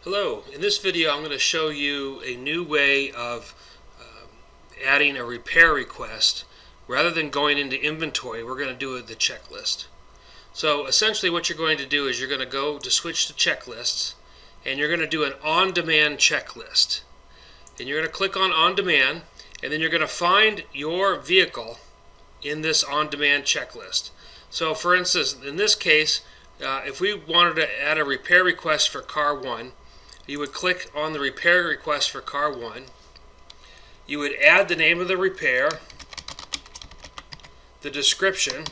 Hello, in this video I'm going to show you a new way of adding a repair request. Rather than going into inventory, we're going to do the checklist. So essentially what you're going to do is you're going to go to switch to checklists, and you're going to do an on-demand checklist. And you're going to click on on-demand, and then you're going to find your vehicle in this on-demand checklist. So for instance, in this case, if we wanted to add a repair request for car 1, you would click on the repair request for car 1. You would add the name of the repair, the description,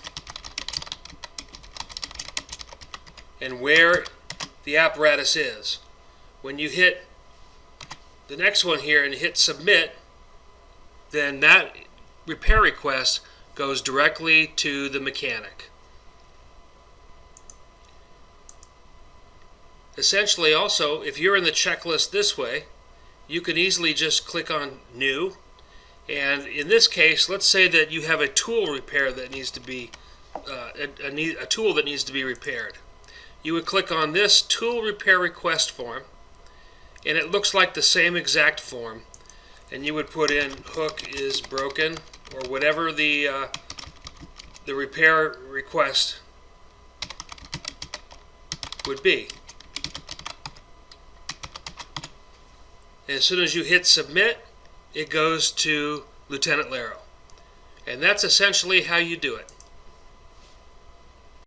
and where the apparatus is. When you hit the next one here and hit submit, then that repair request goes directly to the mechanic. Essentially also, if you're in the checklist this way, you can easily just click on new, and in this case, let's say that you have a tool repair that needs to be a tool that needs to be repaired. You would click on this tool repair request form, and it looks like the same exact form, and you would put in hook is broken or whatever the repair request would be. And as soon as you hit submit, it goes to Lieutenant Laro. And that's essentially how you do it.